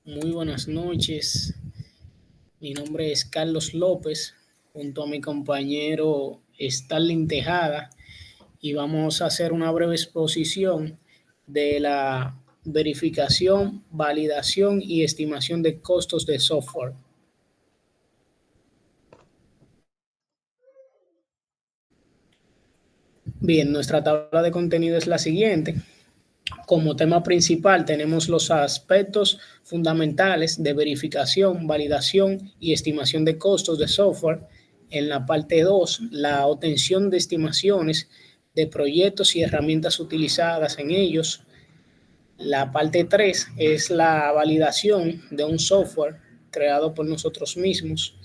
Muy buenas noches. Mi nombre es Carlos López, junto a mi compañero Stalin Tejada, y vamos a hacer una breve exposición de la verificación, validación y estimación de costos de software. Bien, nuestra tabla de contenido es la siguiente. Como tema principal tenemos los aspectos fundamentales de verificación, validación y estimación de costos de software. En la parte 2, la obtención de estimaciones de proyectos y herramientas utilizadas en ellos. La parte 3 es la validación de un software creado por nosotros mismos.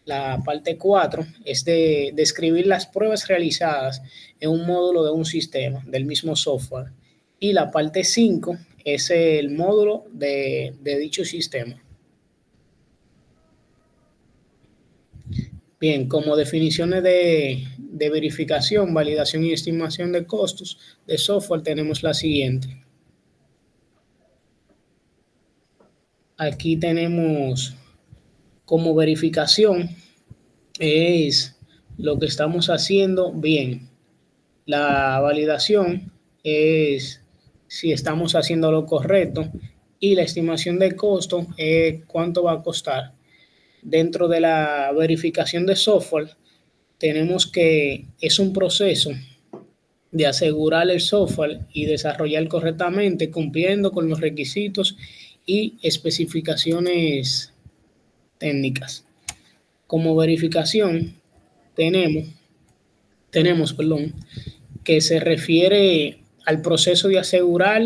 La parte 4 es de describir las pruebas realizadas en un módulo de un sistema del mismo software. Y la parte 5 es el módulo de dicho sistema. Bien, como definiciones de verificación, validación y estimación de costos de software tenemos la siguiente. Aquí tenemos como verificación es lo que estamos haciendo bien. La validación es si estamos haciendo lo correcto y la estimación de costo es cuánto va a costar. Dentro de la verificación de software tenemos que es un proceso de asegurar el software y desarrollar correctamente cumpliendo con los requisitos y especificaciones técnicas. Como verificación tenemos, tenemos que se refiere al proceso de asegurar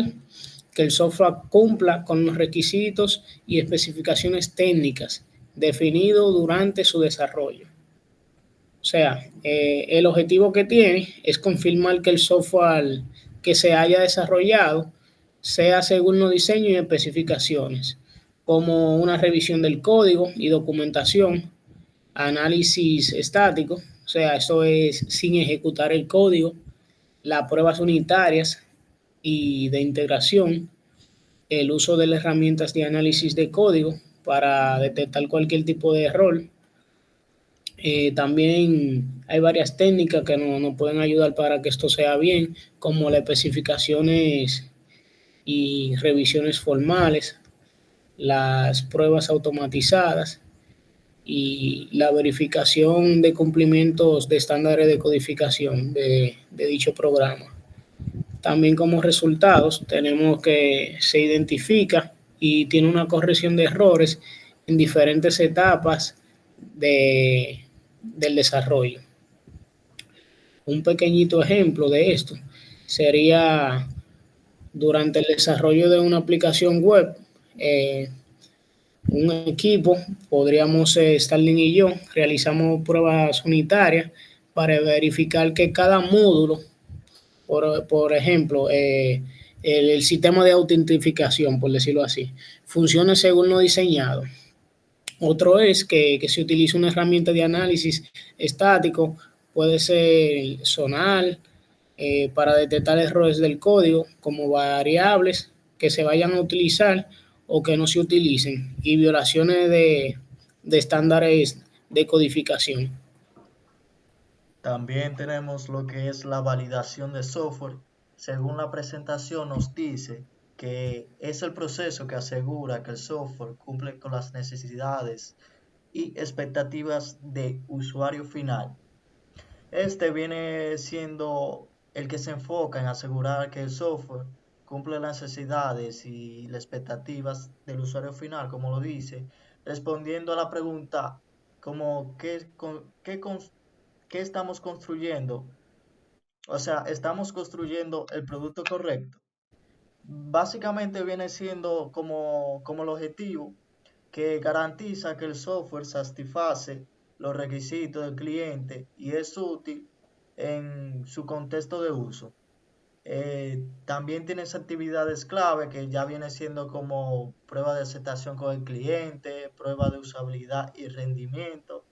que el software cumpla con los requisitos y especificaciones técnicas definidos durante su desarrollo. O sea, el objetivo que tiene es confirmar que el software que se haya desarrollado sea según los diseños y especificaciones, como una revisión del código y documentación, análisis estático, o sea, eso es sin ejecutar el código, las pruebas unitarias y de integración, el uso de las herramientas de análisis de código para detectar cualquier tipo de error. También hay varias técnicas que nos pueden ayudar para que esto sea bien, como las especificaciones y revisiones formales, las pruebas automatizadas y la verificación de cumplimientos de estándares de codificación de dicho programa. También como resultados tenemos que se identifica y tiene una corrección de errores en diferentes etapas del desarrollo. Un pequeñito ejemplo de esto sería durante el desarrollo de una aplicación web, eh, un equipo, podríamos Starling y yo, realizamos pruebas unitarias para verificar que cada módulo, por ejemplo, el sistema de autentificación, por decirlo así, funcione según lo diseñado. Otro es que se utilice una herramienta de análisis estático, puede ser Sonar, para detectar errores del código como variables que se vayan a utilizar o que no se utilicen y violaciones de estándares de codificación. También tenemos lo que es la validación de software. Según la presentación nos dice que es el proceso que asegura que el software cumple con las necesidades y expectativas de usuario final. Este viene siendo el que se enfoca en asegurar que el software cumple las necesidades y las expectativas del usuario final, como lo dice, respondiendo a la pregunta como qué estamos construyendo. O sea, estamos construyendo el producto correcto. Básicamente viene siendo como el objetivo que garantiza que el software satisface los requisitos del cliente y es útil en su contexto de uso. También tienes actividades clave que ya viene siendo como prueba de aceptación con el cliente, prueba de usabilidad y rendimiento.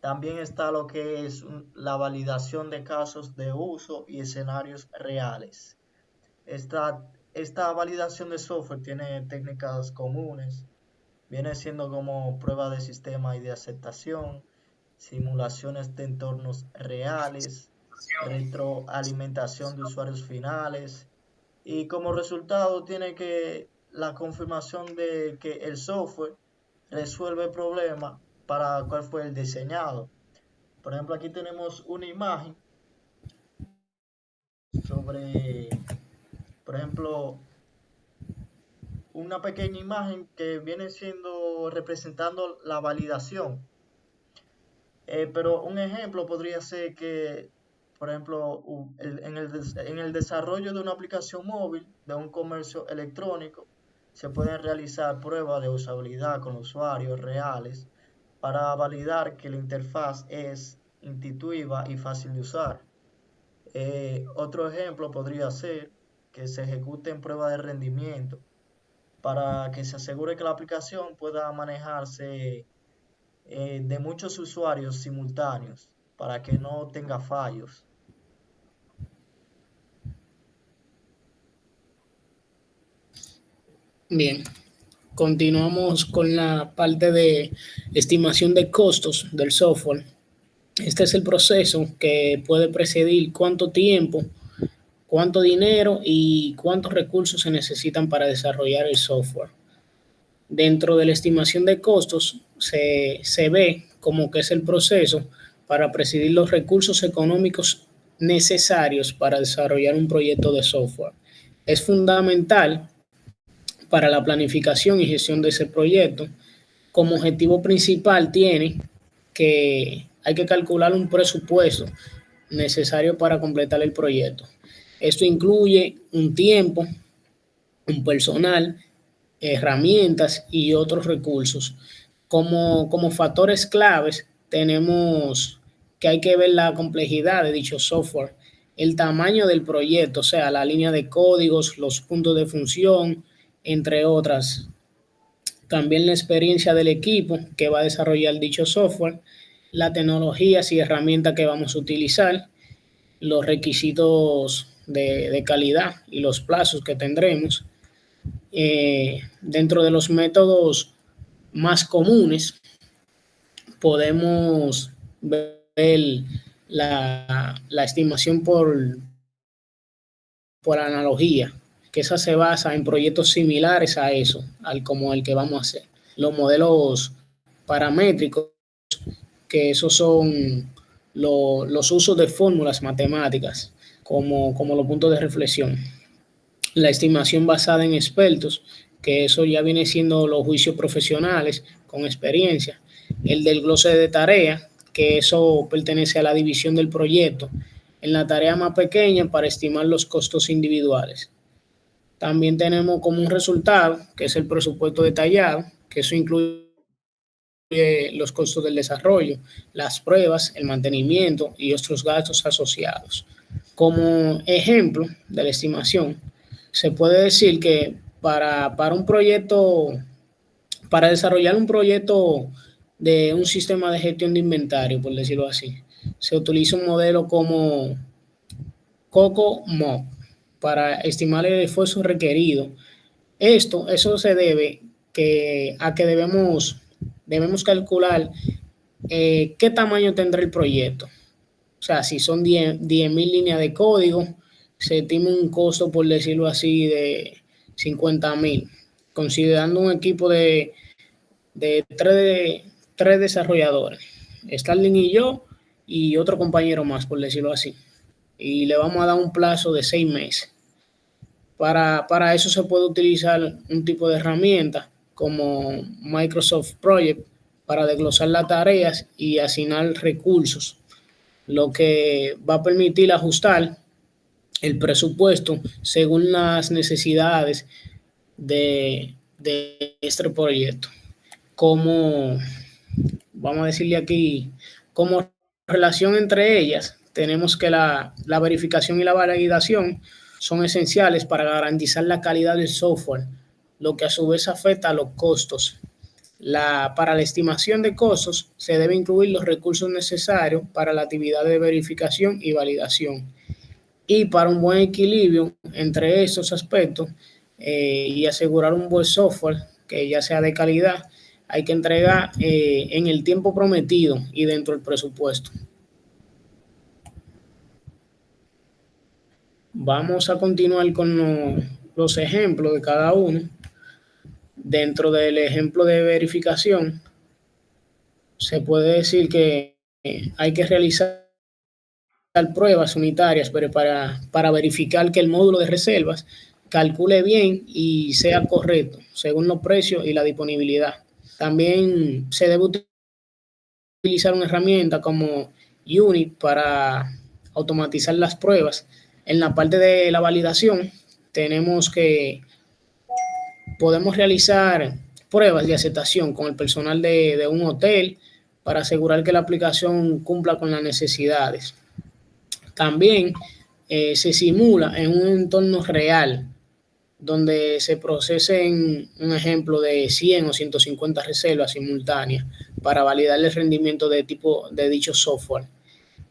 También está lo que es la validación de casos de uso y escenarios reales. Esta validación de software tiene técnicas comunes, Viene siendo como prueba de sistema y de aceptación, simulaciones de entornos reales, retroalimentación de usuarios finales y como resultado tiene que la confirmación de que el software resuelve el problema para cuál fue el diseñado. Por ejemplo, aquí tenemos una imagen sobre, por ejemplo, una pequeña imagen que viene siendo representando la validación. Pero un ejemplo podría ser que, por ejemplo, en el desarrollo de una aplicación móvil, de un comercio electrónico, se pueden realizar pruebas de usabilidad con usuarios reales para validar que la interfaz es intuitiva y fácil de usar. Otro ejemplo podría ser que se ejecuten pruebas de rendimiento para que se asegure que la aplicación pueda manejarse de muchos usuarios simultáneos para que no tenga fallos. Bien, continuamos con la parte de estimación de costos del software. Este es el proceso que puede precedir cuánto tiempo, cuánto dinero y cuántos recursos se necesitan para desarrollar el software. Dentro de la estimación de costos se ve como que es el proceso para presidir los recursos económicos necesarios para desarrollar un proyecto de software. Es fundamental para la planificación y gestión de ese proyecto. Como objetivo principal tiene que hay que calcular un presupuesto necesario para completar el proyecto. Esto incluye un tiempo, un personal, herramientas y otros recursos. Como factores claves tenemos que hay que ver la complejidad de dicho software, el tamaño del proyecto, o sea, la línea de códigos, los puntos de función, entre otras. También la experiencia del equipo que va a desarrollar dicho software, las tecnologías y herramientas que vamos a utilizar, los requisitos de calidad y los plazos que tendremos. Dentro de los métodos más comunes podemos ver la estimación por analogía, que esa se basa en proyectos similares a eso, como el que vamos a hacer. Los modelos paramétricos, que esos son los usos de fórmulas matemáticas como los puntos de reflexión. La estimación basada en expertos, que eso ya viene siendo los juicios profesionales con experiencia. El del glose de tarea, que eso pertenece a la división del proyecto en la tarea más pequeña para estimar los costos individuales. También tenemos como un resultado, que es el presupuesto detallado, que eso incluye los costos del desarrollo, las pruebas, el mantenimiento y otros gastos asociados. Como ejemplo de la estimación, se puede decir que para un proyecto, para desarrollar un proyecto de un sistema de gestión de inventario, por decirlo así, se utiliza un modelo como COCO-MOP para estimar el esfuerzo requerido. Eso se debe a que debemos calcular qué tamaño tendrá el proyecto. O sea, si son 10.000 líneas de código, se estima un costo, por decirlo así, de 50.000, considerando un equipo de tres desarrolladores, Starling y yo, y otro compañero más, por decirlo así. Y le vamos a dar un plazo de 6 meses. Para eso se puede utilizar un tipo de herramienta como Microsoft Project para desglosar las tareas y asignar recursos, lo que va a permitir ajustar el presupuesto según las necesidades de este proyecto. Como, vamos a decirle aquí, como relación entre ellas, tenemos que la verificación y la validación son esenciales para garantizar la calidad del software, lo que a su vez afecta a los costos. Para la estimación de costos se debe incluir los recursos necesarios para la actividad de verificación y validación. Y para un buen equilibrio entre estos aspectos y asegurar un buen software que ya sea de calidad, hay que entregar en el tiempo prometido y dentro del presupuesto. Vamos a continuar con los ejemplos de cada uno. Dentro del ejemplo de verificación, se puede decir que hay que realizar pruebas unitarias, pero para verificar que el módulo de reservas calcule bien y sea correcto según los precios y la disponibilidad. También se debe utilizar una herramienta como Unit para automatizar las pruebas. En la parte de la validación tenemos que podemos realizar pruebas de aceptación con el personal de un hotel para asegurar que la aplicación cumpla con las necesidades. También se simula en un entorno real donde se procesen un ejemplo de 100 o 150 reservas simultáneas para validar el rendimiento de tipo de dicho software.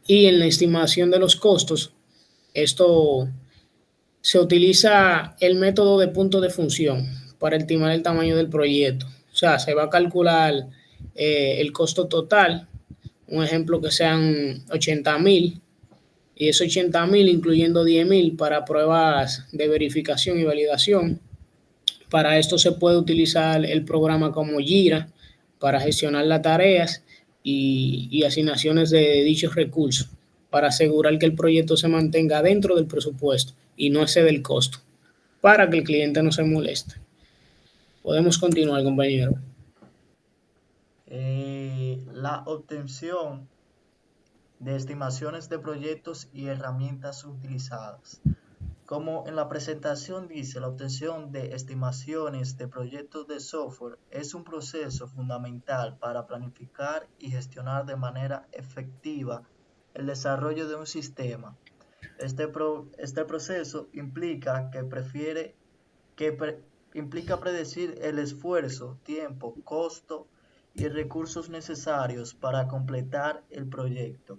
Y en la estimación de los costos, esto se utiliza el método de punto de función para estimar el tamaño del proyecto. O sea, se va a calcular el costo total, un ejemplo que sean 80,000, y esos 80,000 incluyendo 10,000 para pruebas de verificación y validación. Para esto se puede utilizar el programa como Jira para gestionar las tareas y asignaciones de dichos recursos para asegurar que el proyecto se mantenga dentro del presupuesto y no excede el costo, para que el cliente no se moleste. Podemos continuar, compañero. La obtención de estimaciones de proyectos y herramientas utilizadas. Como en la presentación dice, la obtención de estimaciones de proyectos de software es un proceso fundamental para planificar y gestionar de manera efectiva el desarrollo de un sistema. Este proceso implica implica predecir el esfuerzo, tiempo, costo y recursos necesarios para completar el proyecto.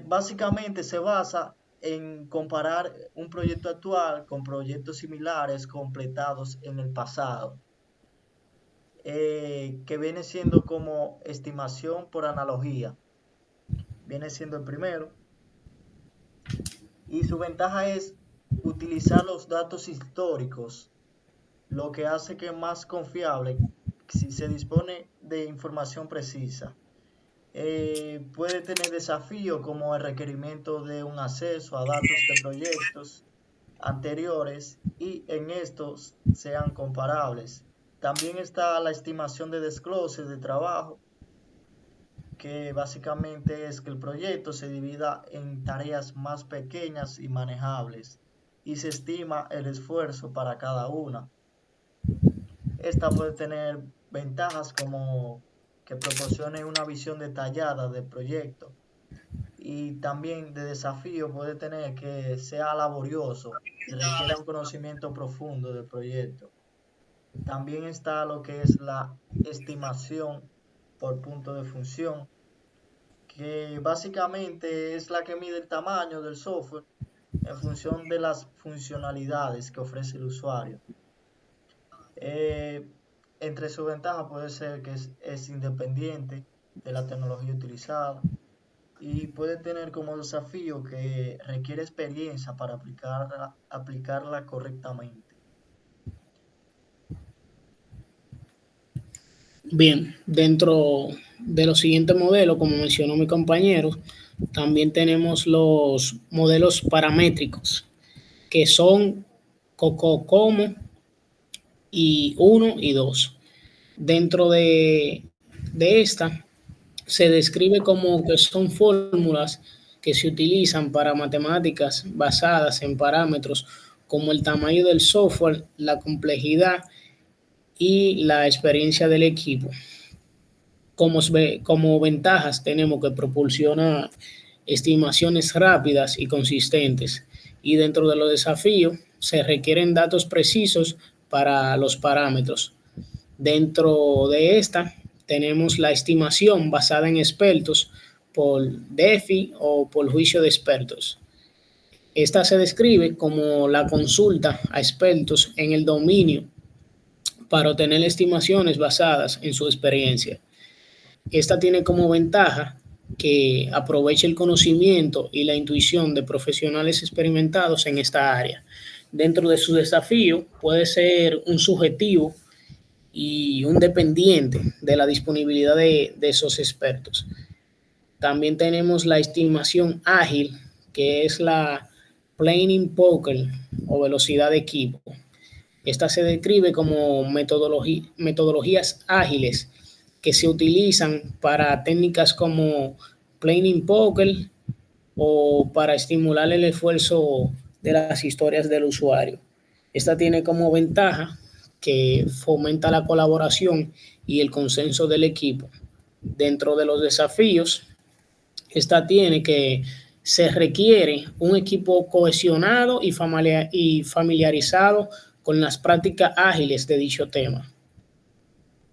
Básicamente se basa en comparar un proyecto actual con proyectos similares completados en el pasado, que viene siendo como estimación por analogía. Viene siendo el primero. Y su ventaja es utilizar los datos históricos, lo que hace que es más confiable si se dispone de información precisa. Puede tener desafíos como el requerimiento de un acceso a datos de proyectos anteriores y en estos sean comparables. También está la estimación de desglose de trabajo, que básicamente es que el proyecto se divida en tareas más pequeñas y manejables y se estima el esfuerzo para cada una. Esta puede tener ventajas como que proporcione una visión detallada del proyecto y también de desafío puede tener que sea laborioso y requiera un conocimiento profundo del proyecto. También está lo que es la estimación por punto de función, que básicamente es la que mide el tamaño del software en función de las funcionalidades que ofrece el usuario. Entre sus ventajas puede ser que es independiente de la tecnología utilizada y puede tener como desafío que requiere experiencia para aplicarla correctamente. Bien, dentro de los siguientes modelos, como mencionó mi compañero, también tenemos los modelos paramétricos, que son COCOCOMO y 1 y 2. Dentro de esta se describe como que son fórmulas que se utilizan para matemáticas basadas en parámetros como el tamaño del software, la complejidad y la experiencia del equipo. Como ventajas tenemos que proporciona estimaciones rápidas y consistentes, y dentro de los desafíos se requieren datos precisos para los parámetros. Dentro de esta tenemos la estimación basada en expertos por DEFI o por juicio de expertos. Esta se describe como la consulta a expertos en el dominio para obtener estimaciones basadas en su experiencia. Esta tiene como ventaja que aproveche el conocimiento y la intuición de profesionales experimentados en esta área. Dentro de su desafío puede ser un subjetivo y un dependiente de la disponibilidad de esos expertos. También tenemos la estimación ágil, que es la planning poker o velocidad de equipo. Esta se describe como metodologías ágiles que se utilizan para técnicas como planning poker o para estimular el esfuerzo de las historias del usuario. Esta tiene como ventaja que fomenta la colaboración y el consenso del equipo. Dentro de los desafíos, esta tiene que se requiere un equipo cohesionado y familiarizado con las prácticas ágiles de dicho tema.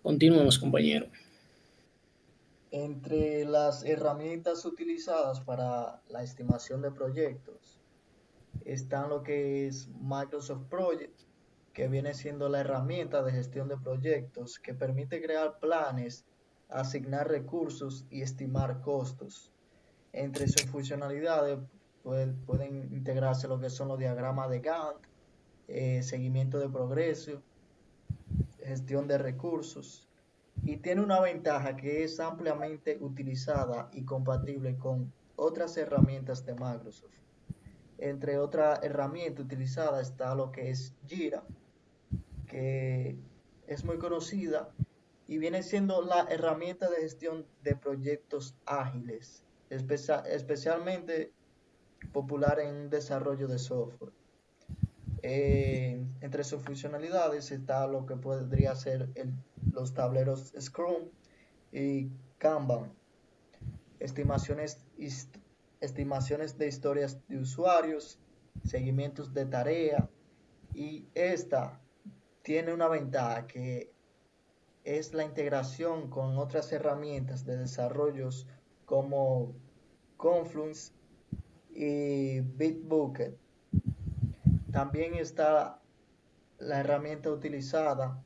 Continuemos, compañero. Entre las herramientas utilizadas para la estimación de proyectos están lo que es Microsoft Project, que viene siendo la herramienta de gestión de proyectos que permite crear planes, asignar recursos y estimar costos. Entre sus funcionalidades pueden integrarse lo que son los diagramas de Gantt, seguimiento de progreso, gestión de recursos, y tiene una ventaja que es ampliamente utilizada y compatible con otras herramientas de Microsoft. Entre otras herramientas utilizadas está lo que es Jira, que es muy conocida y viene siendo la herramienta de gestión de proyectos ágiles, especialmente popular en desarrollo de software. Entre sus funcionalidades está lo que podría ser los tableros Scrum y Kanban, estimaciones, estimaciones de historias de usuarios, seguimientos de tarea, y esta tiene una ventaja que es la integración con otras herramientas de desarrollos como Confluence y Bitbucket. También está la herramienta utilizada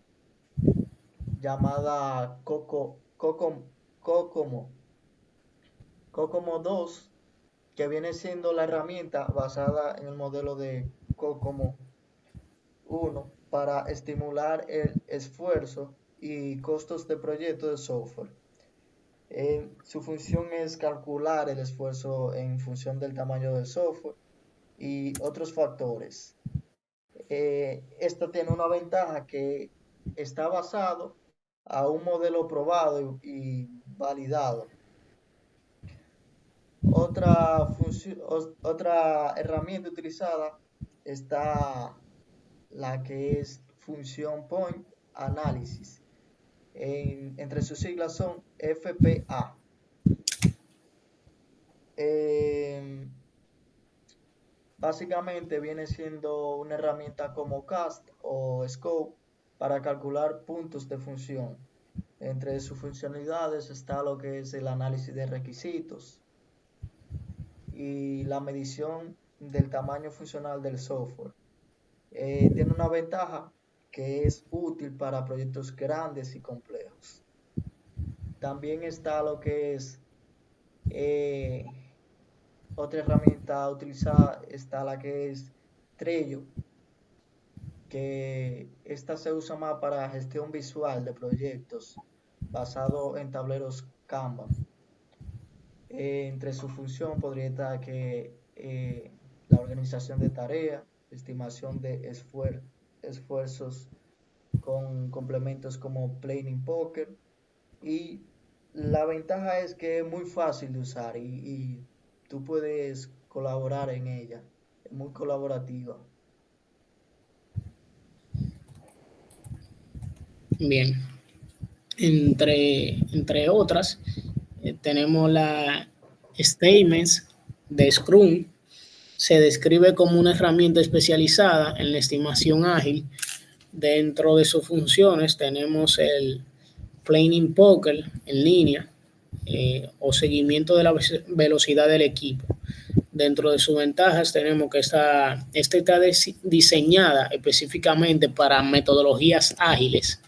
llamada Kokomo 2, que viene siendo la herramienta basada en el modelo de Kokomo 1 para estimular el esfuerzo y costos de proyecto de software. Su función es calcular el esfuerzo en función del tamaño del software y otros factores. Esto tiene una ventaja que está basado a un modelo probado y validado. Otra herramienta utilizada está la que es Function Point Analysis. Entre sus siglas son FPA. Básicamente viene siendo una herramienta como CAST o Scope para calcular puntos de función. Entre sus funcionalidades está lo que es el análisis de requisitos y la medición del tamaño funcional del software. Tiene una ventaja que es útil para proyectos grandes y complejos. También está lo que es otra herramienta utilizada, está la que es Trello, que esta se usa más para gestión visual de proyectos basado en tableros Kanban. Entre su función podría estar que la organización de tareas, estimación de esfuerzos con complementos como Planning Poker, y la ventaja es que es muy fácil de usar y tú puedes colaborar en ella, es muy colaborativa. Bien, entre otras, tenemos la Statements de Scrum. Se describe como una herramienta especializada en la estimación ágil. Dentro de sus funciones tenemos el planning poker en línea o seguimiento de la velocidad del equipo. Dentro de sus ventajas tenemos que esta está diseñada específicamente para metodologías ágiles.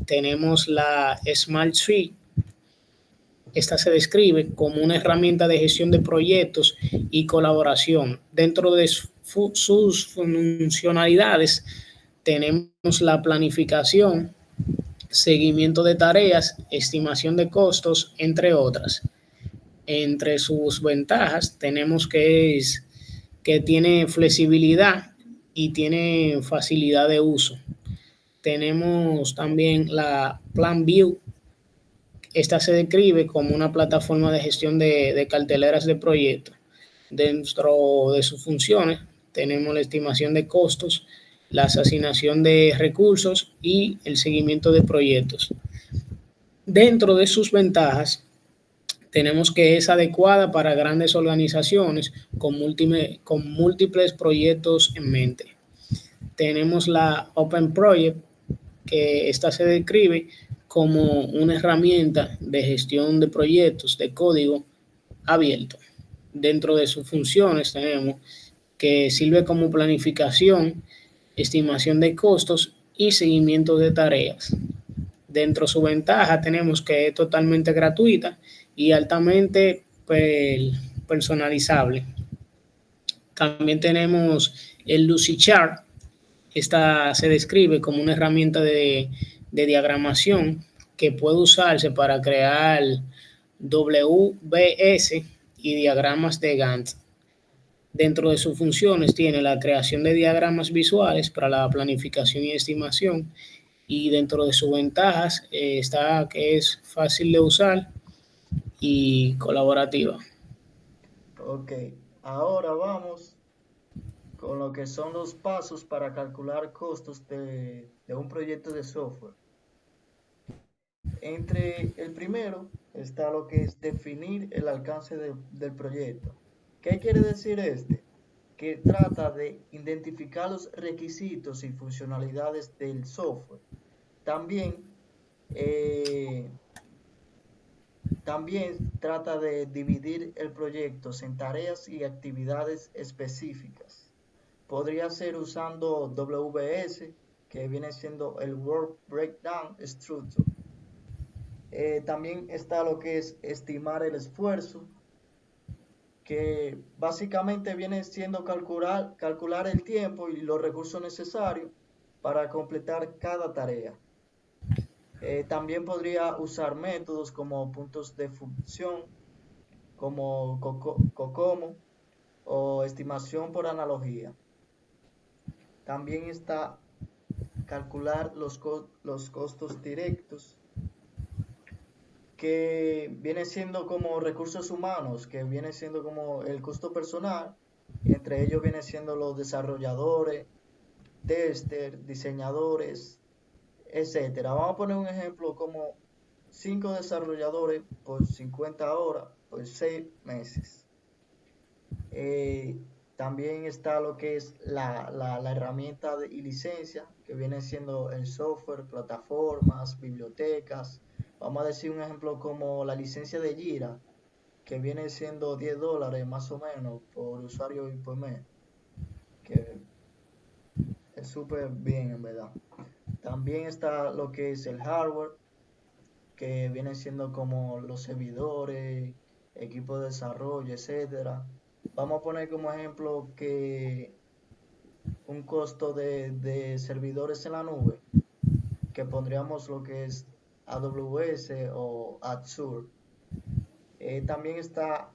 Tenemos la Smart Suite. Esta se describe como una herramienta de gestión de proyectos y colaboración. Dentro de sus funcionalidades tenemos la planificación, seguimiento de tareas, estimación de costos, entre otras. Entre sus ventajas tenemos que tiene flexibilidad y tiene facilidad de uso. Tenemos también la Plan View. Esta se describe como una plataforma de gestión de carteleras de proyectos. Dentro de sus funciones tenemos la estimación de costos, la asignación de recursos y el seguimiento de proyectos. Dentro de sus ventajas tenemos que es adecuada para grandes organizaciones con múltiples proyectos en mente. Tenemos la Open Project, que esta se describe como una herramienta de gestión de proyectos de código abierto. Dentro de sus funciones tenemos que sirve como planificación, estimación de costos y seguimiento de tareas. Dentro de su ventaja tenemos que es totalmente gratuita y altamente personalizable. También tenemos el Lucidchart. Esta se describe como una herramienta de diagramación que puede usarse para crear WBS y diagramas de Gantt. Dentro de sus funciones tiene la creación de diagramas visuales para la planificación y estimación, y dentro de sus ventajas está que es fácil de usar y colaborativa. Ok, ahora vamos con lo que son los pasos para calcular costos de un proyecto de software. Entre el primero está lo que es definir el alcance del proyecto. ¿Qué quiere decir este? Que trata de identificar los requisitos y funcionalidades del software. También, eh, también trata de dividir el proyecto en tareas y actividades específicas. Podría ser usando WBS, que viene siendo el Work Breakdown Structure. También está lo que es estimar el esfuerzo, que básicamente viene siendo calcular el tiempo y los recursos necesarios para completar cada tarea. También podría usar métodos como puntos de función, como COCOMO o estimación por analogía. También está calcular los costos directos, que viene siendo como recursos humanos, que viene siendo como el costo personal, entre ellos viene siendo los desarrolladores, testers, diseñadores, etcétera. Vamos a poner un ejemplo como 5 desarrolladores por 50 horas por 6 meses. También está lo que es la herramienta y licencia, que viene siendo el software, plataformas, bibliotecas. Vamos a decir un ejemplo como la licencia de Jira, que viene siendo $10 más o menos por usuario y por mes, que es súper bien en verdad. También está lo que es el hardware, que viene siendo como los servidores, equipo de desarrollo, etcétera. Vamos a poner como ejemplo que un costo de servidores en la nube, que pondríamos lo que es AWS o Azure. También está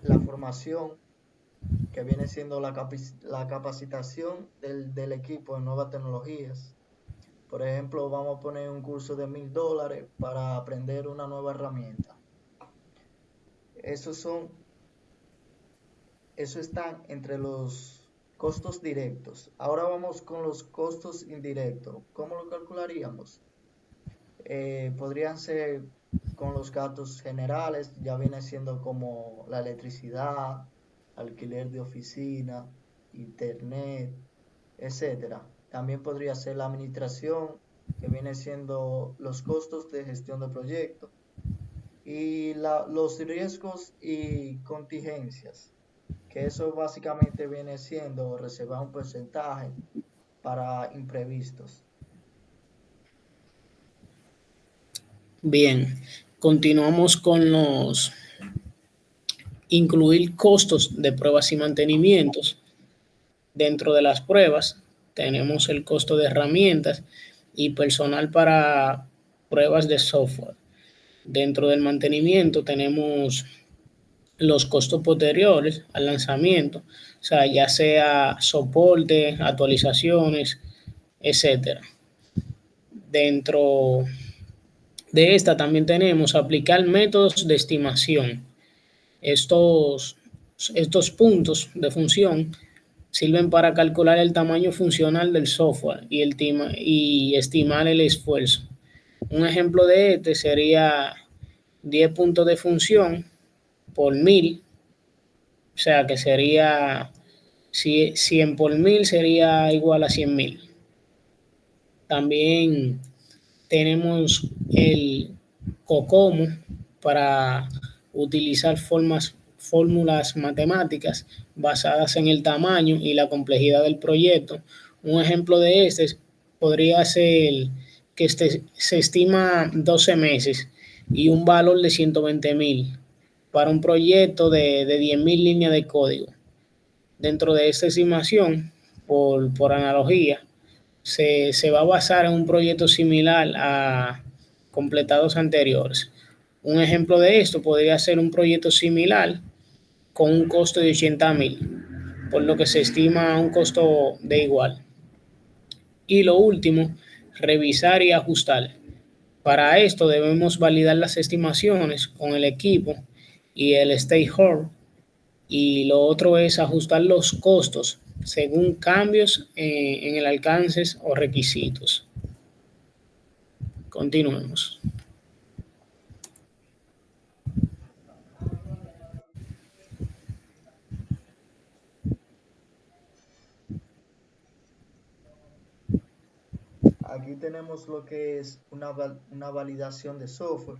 la formación, que viene siendo la capacitación del equipo en nuevas tecnologías. Por ejemplo, vamos a poner un curso de $1000 para aprender una nueva herramienta. Eso están entre los costos directos. Ahora vamos con los costos indirectos. ¿Cómo lo calcularíamos? Podrían ser con los gastos generales, ya viene siendo como la electricidad, alquiler de oficina, internet, etcétera. También podría ser la administración, que viene siendo los costos de gestión de proyectos, y los riesgos y contingencias, que eso básicamente viene siendo reservar un porcentaje para imprevistos. Bien, continuamos con los incluir costos de pruebas y mantenimientos. Dentro de las pruebas tenemos el costo de herramientas y personal para pruebas de software. Dentro del mantenimiento tenemos los costos posteriores al lanzamiento, o sea, ya sea soporte, actualizaciones, etcétera. Dentro de esta también tenemos aplicar métodos de estimación. Estos, estos puntos de función sirven para calcular el tamaño funcional del software y estimar el esfuerzo. Un ejemplo de este sería 10 puntos de función por 1000, o sea que sería 100 por 1000 sería igual a 100.000. También tenemos el COCOMO para utilizar fórmulas matemáticas basadas en el tamaño y la complejidad del proyecto. Un ejemplo de este podría ser que se estima 12 meses y un valor de 120.000 para un proyecto de 10.000 líneas de código. Dentro de esta estimación, por analogía, se va a basar en un proyecto similar a completados anteriores. Un ejemplo de esto podría ser un proyecto similar con un costo de 80.000, por lo que se estima un costo de igual. Y lo último, revisar y ajustar. Para esto debemos validar las estimaciones con el equipo y el stakeholder, y lo otro es ajustar los costos según cambios en el alcance o requisitos. Continuemos. Aquí tenemos lo que es una validación de software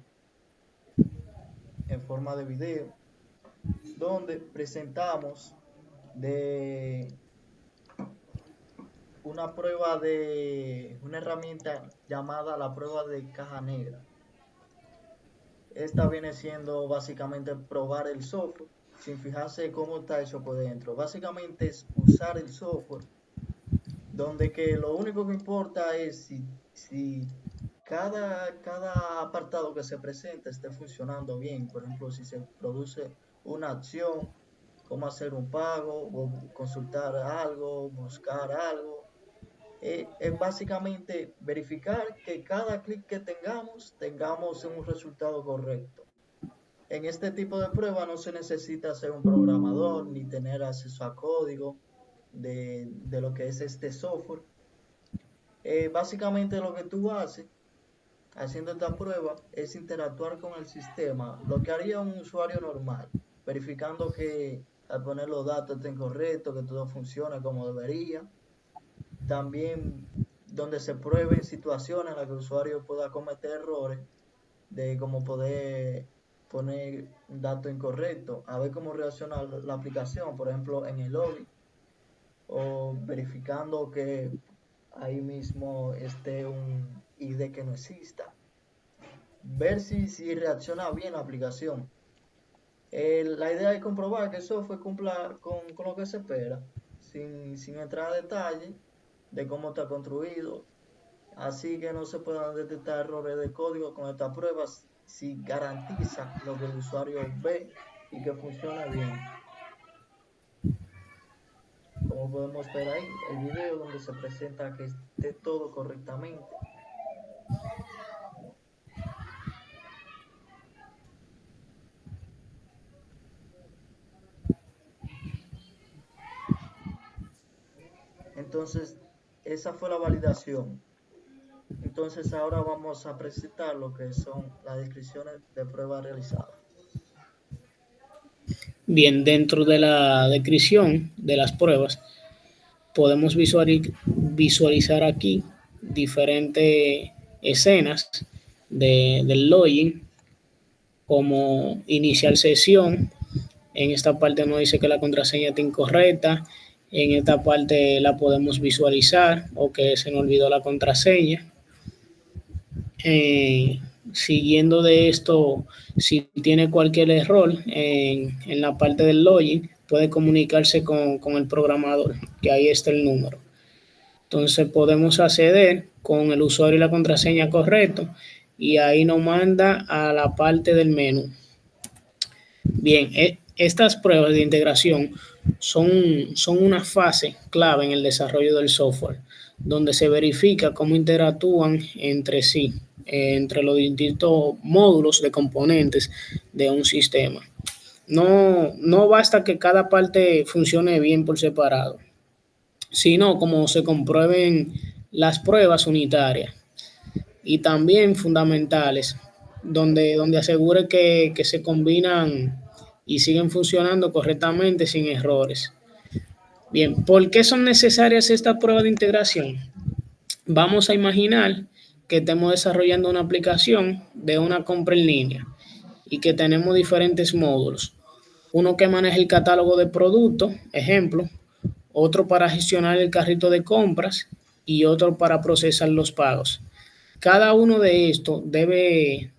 en forma de video, donde presentamos de una prueba de una herramienta llamada la prueba de caja negra. Esta viene siendo básicamente probar el software sin fijarse cómo está hecho por dentro. Básicamente es usar el software donde que lo único que importa es si cada apartado que se presenta esté funcionando bien. Por ejemplo, si se produce una acción, cómo hacer un pago, o consultar algo, buscar algo. Es básicamente verificar que cada clic que tengamos un resultado correcto. En este tipo de prueba no se necesita ser un programador ni tener acceso a código de lo que es este software. Básicamente lo que tú haces haciendo esta prueba es interactuar con el sistema, lo que haría un usuario normal, verificando que al poner los datos estén correctos, que todo funcione como debería. También donde se prueben situaciones en las que el usuario pueda cometer errores, de cómo poder poner un dato incorrecto, a ver cómo reacciona la aplicación, por ejemplo en el lobby, o verificando que ahí mismo esté un ID que no exista. Ver si reacciona bien la aplicación. La idea es comprobar que el software cumpla con lo que se espera, sin entrar a detalle de cómo está construido, así que no se puedan detectar errores de código con estas pruebas si garantiza lo que el usuario ve y que funciona bien. Como podemos ver ahí, el video donde se presenta que esté todo correctamente. Entonces, esa fue la validación. Entonces, ahora vamos a presentar lo que son las descripciones de pruebas realizadas. Bien, dentro de la descripción de las pruebas podemos visualizar aquí diferentes escenas del login, como iniciar sesión, En esta parte nos dice que la contraseña está incorrecta. En esta parte la podemos visualizar o que se nos olvidó la contraseña. Eh, Siguiendo de esto, si tiene cualquier error en la parte del login, puede comunicarse con el programador, que ahí está el número. Entonces podemos acceder con el usuario y la contraseña correcto y ahí nos manda a la parte del menú. Bien, estas pruebas de integración son una fase clave en el desarrollo del software, donde se verifica cómo interactúan entre sí, entre los distintos módulos de componentes de un sistema. No basta que cada parte funcione bien por separado, sino como se comprueben las pruebas unitarias y también fundamentales, donde asegure que se combinan y siguen funcionando correctamente sin errores. Bien, ¿por qué son necesarias estas pruebas de integración? Vamos a imaginar que estemos desarrollando una aplicación de una compra en línea y que tenemos diferentes módulos. Uno que maneja el catálogo de productos, ejemplo, otro para gestionar el carrito de compras y otro para procesar los pagos. Cada uno de estos debe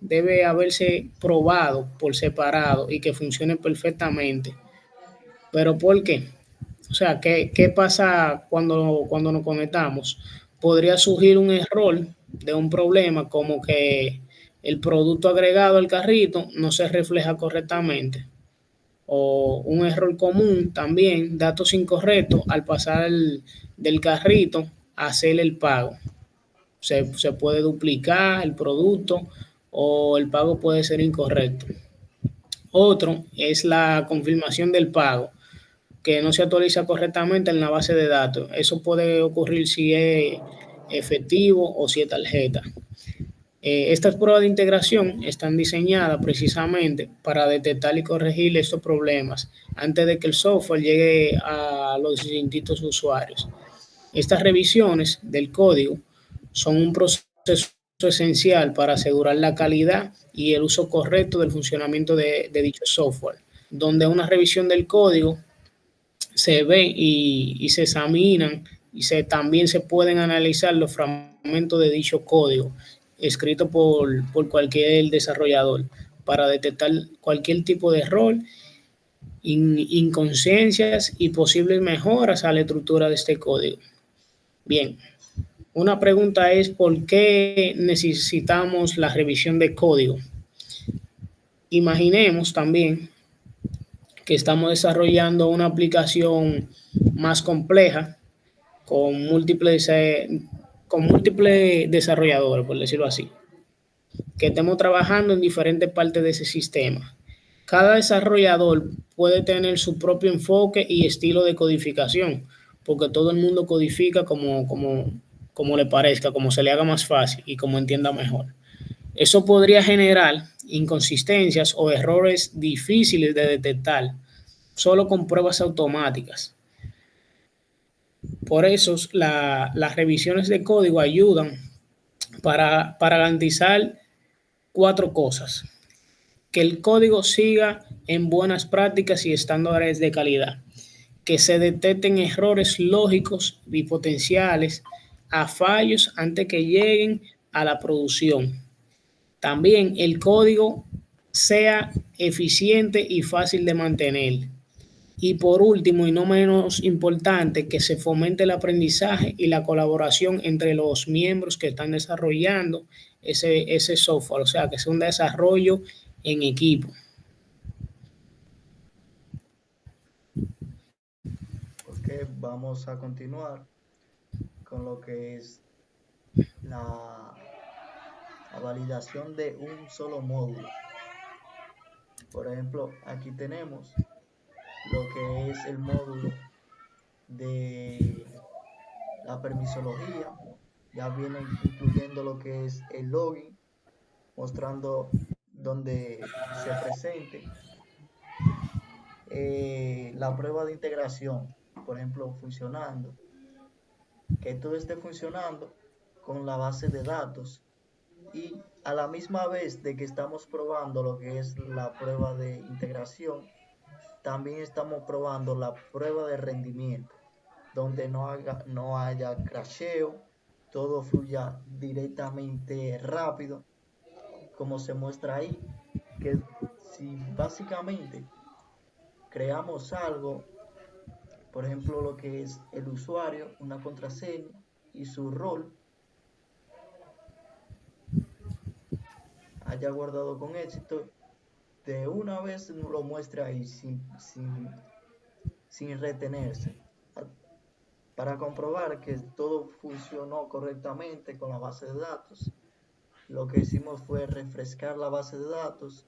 haberse probado por separado y que funcione perfectamente. ¿Pero por qué? O sea, ¿qué pasa cuando nos conectamos? Podría surgir un error de un problema como que el producto agregado al carrito no se refleja correctamente. O un error común también, datos incorrectos al pasar del carrito a hacer el pago. Se puede duplicar el producto o el pago puede ser incorrecto. Otro es la confirmación del pago, que no se actualiza correctamente en la base de datos. Eso puede ocurrir si es efectivo o si es tarjeta. Estas pruebas de integración están diseñadas precisamente para detectar y corregir estos problemas antes de que el software llegue a los distintos usuarios. Estas revisiones del código son un proceso esencial para asegurar la calidad y el uso correcto del funcionamiento de dicho software, donde una revisión del código se ve y se examinan y también se pueden analizar los fragmentos de dicho código escrito por cualquier desarrollador para detectar cualquier tipo de error, inconsciencias y posibles mejoras a la estructura de este código. Bien, una pregunta es ¿por qué necesitamos la revisión de código? Imaginemos también que estamos desarrollando una aplicación más compleja con múltiples desarrolladores, por decirlo así, que estemos trabajando en diferentes partes de ese sistema. Cada desarrollador puede tener su propio enfoque y estilo de codificación, porque todo el mundo codifica como le parezca, como se le haga más fácil y como entienda mejor. Eso podría generar inconsistencias o errores difíciles de detectar solo con pruebas automáticas. Por eso las revisiones de código ayudan para garantizar cuatro cosas. Que el código siga en buenas prácticas y estándares de calidad. Que se detecten errores lógicos y potenciales a fallos antes que lleguen a la producción. También el código sea eficiente y fácil de mantener. Y por último, y no menos importante, que se fomente el aprendizaje y la colaboración entre los miembros que están desarrollando ese software, o sea, que sea un desarrollo en equipo. Ok, vamos a continuar con lo que es la, la validación de un solo módulo. Por ejemplo, aquí tenemos lo que es el módulo de la permisología, ya viene incluyendo lo que es el login, mostrando donde se presente la prueba de integración, por ejemplo, funcionando, que todo esté funcionando con la base de datos y a la misma vez de que estamos probando lo que es la prueba de integración, también estamos probando la prueba de rendimiento, donde no haya crasheo, todo fluya directamente rápido, como se muestra ahí, que si básicamente creamos algo, por ejemplo lo que es el usuario, una contraseña y su rol, haya guardado con éxito, de una vez lo muestra ahí sin retenerse, para comprobar que todo funcionó correctamente con la base de datos. Lo que hicimos fue refrescar la base de datos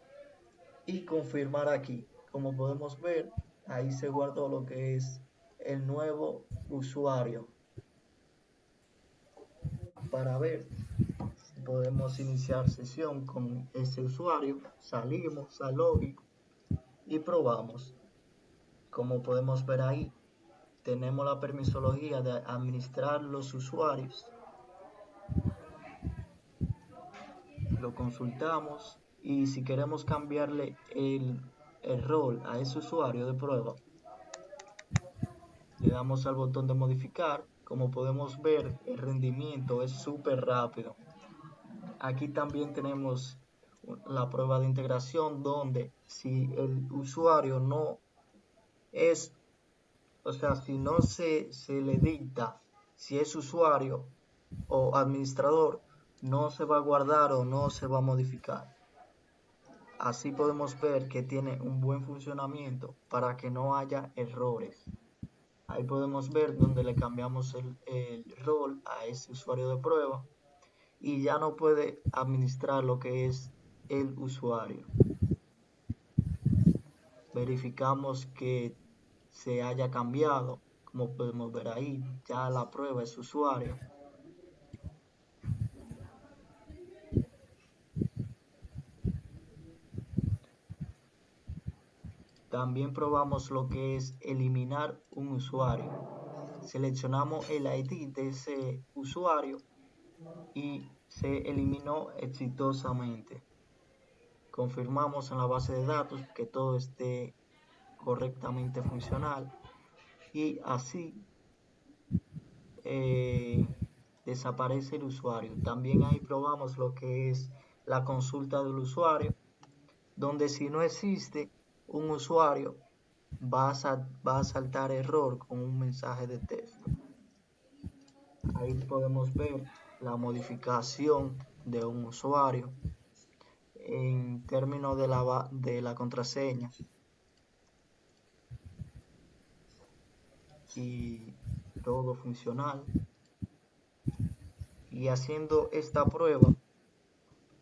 y confirmar aquí. Como podemos ver, ahí se guardó lo que es el nuevo usuario. Para ver si podemos iniciar sesión con ese usuario, salimos al login y probamos. Como podemos ver ahí, tenemos la permisología de administrar los usuarios. Lo consultamos y si queremos cambiarle el rol a ese usuario de prueba, le damos al botón de modificar. Como podemos ver, el rendimiento es súper rápido. Aquí también tenemos la prueba de integración, donde si el usuario no es, o sea, si no se le dicta si es usuario o administrador, no se va a guardar o no se va a modificar. Así podemos ver que tiene un buen funcionamiento para que no haya errores. Ahí podemos ver donde le cambiamos el rol a ese usuario de prueba y ya no puede administrar lo que es el usuario. Verificamos que se haya cambiado, como podemos ver ahí, ya la prueba es usuario. También probamos lo que es eliminar un usuario. Seleccionamos el ID de ese usuario y se eliminó exitosamente. Confirmamos en la base de datos que todo esté correctamente funcional y así desaparece el usuario. También ahí probamos lo que es la consulta del usuario, donde si no existe un usuario va a saltar error con un mensaje de texto. Ahí podemos ver la modificación de un usuario en términos de la contraseña y todo funcional. Y haciendo esta prueba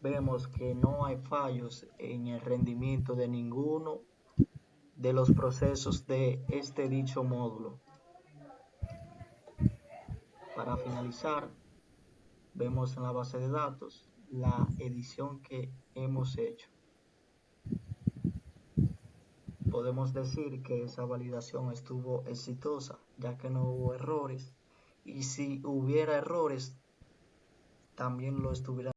vemos que no hay fallos en el rendimiento de ninguno de los procesos de este dicho módulo. Para finalizar, vemos en la base de datos la edición que hemos hecho. Podemos decir que esa validación estuvo exitosa, ya que no hubo errores, y si hubiera errores, también lo estuvieran